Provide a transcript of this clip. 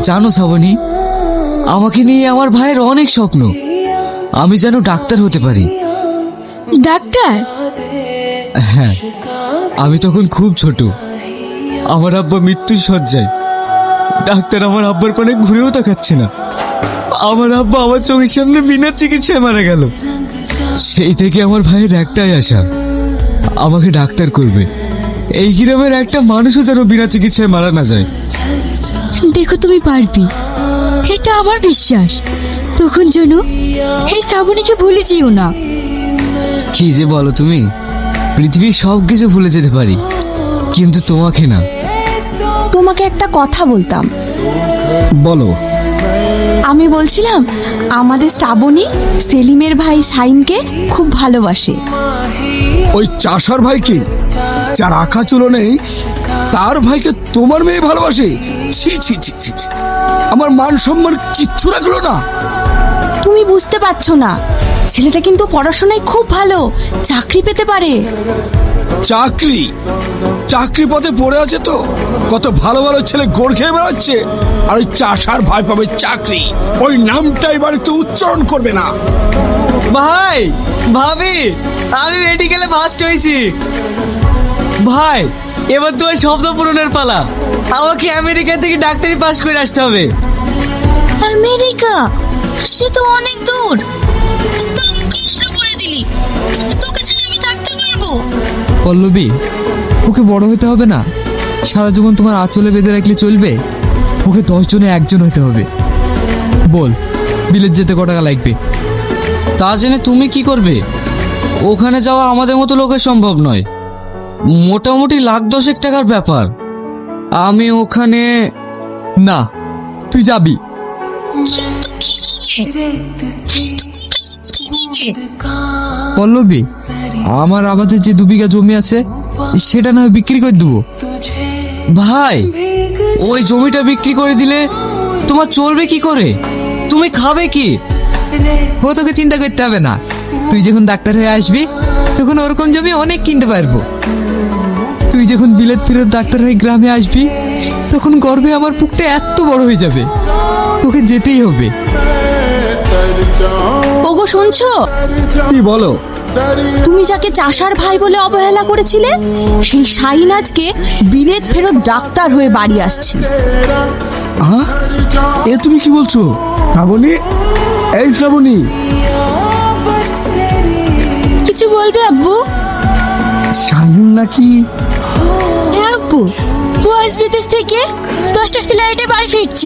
জানো শ্রাবণী, আমাকে নিয়ে আমার ভাইয়ের অনেক স্বপ্ন। আমি যেন ডাক্তার হতে পারি। ডাক্তার? হ্যাঁ, আমি তখন খুব ছোট। আমার আব্বা মৃত্যুর শয্যায়। ডাক্তার আমার আব্বার পানে ঘুরেও তাকাচ্ছে না। আমার আব্বা আমার চোখের সামনে বিনা চিকিৎসায় মারা গেল। সেই থেকে আমার ভাইয়ের একটাই আশা, আমাকে ডাক্তার করবে। এই গ্রামের একটা মানুষও যেন বিনা চিকিৎসায় মারা না যায়। দেখো, তুমি পারবি, এটা আমার বিশ্বাস। তখন যেন এই শ্রাবণীকে ভুলে যেও না। কি যে বলো তুমি, পৃথিবীর সব কিছু ভুলে যেতে পারি, কিন্তু তোমাকে না। তোমাকে একটা কথা বলতাম। বলো। আমি বলছিলাম, আমাদের শ্রাবণী সেলিমের ভাই শাইনকে খুব ভালোবাসে। ওই চাষার ভাইকে, যার আঁকা চুলো নেই, তার ভাইকে তোমার মেয়ে ভালোবাসে? ছি ছি ছি ছি ছি। আমার মান সম্মান কিচ্ছু রাখলো না। তুমি বুঝতে পারছো না, ছেলেটা কিন্তু পড়াশোনায় খুব ভালো, চাকরি পেতে পারে। চাকরি? চাকরি পথে পড়ে আছে তো। কত ভালো ভালো ছেলে গোড় খেয়ে বেড়াচ্ছে, আর ওই চাষার ভাই পাবে চাকরি। ওই নামটাই বাড়িতে উচ্চারণ করবে না। ভাই, ভাবি, আমি মেডিকেলে ফার্স্ট হয়েছি। ভাই, এবার তোমার স্বপ্ন পূরণের পালা। আমাকে আমেরিকা থেকে ডাক্তারি পাশ করে আসতে হবে। আমেরিকা? সে তো অনেক দূর। তোর মুখে প্রশ্ন করে দিলি, তোকে ছেড়ে আমি থাকতে পারবো? পল্লবী, ওকে বড় হতে হবে না, সারা জীবন তোমার আঁচলে বেঁধে রাখলে চলবে? ওকে 10 জনে 1 জন হতে হবে। বল, বিলেত যেতে ক টাকা লাগবে? তা জেনে তুমি কি করবে? ওখানে যাওয়া আমাদের মতো লোকের সম্ভব নয়। মোটামুটি লাখ 10 টাকার ব্যাপার। আমি ওখানে না, তুই যাবি। পল্লবী, আমার আবাদে যে 2 বিঘা জমি আছে, সেটা না হয় বিক্রি করে দেবো। ভাই, ওই জমিটা বিক্রি করে দিলে তোমার চলবে কি করে? তুমি খাবে কি? ও তোকে চিন্তা করতে হবে না। তুই যখন ডাক্তার হয়ে আসবি, তখন ওরকম জমি অনেক কিনতে পারবো। তুই যখন বিলেত ফিরত ডাক্তার হয়ে গ্রামে আসবি, তখন গর্বে আমার বুকটা এত বড় হয়ে যাবে। তোকে যেতেই হবে। ওগো, শুনছো? কি বলো? তুমি যাকে চাষার ভাই বলে অবহেলা করেছিলে, সেই শাইন আজকে বিলেত ফেরত ডাক্তার হয়ে বাড়ি আসছে। হ্যাঁ, এ তুমি কি বলছো? শ্রাবণী, এই শ্রাবণী। কিছু বলবে আব্বু? শাহিন নাকি? হ্যাঁ আব্বু, ও আজ বিদেশ থেকে 10টা ফ্লাইটে বাড়ি ফিরছে।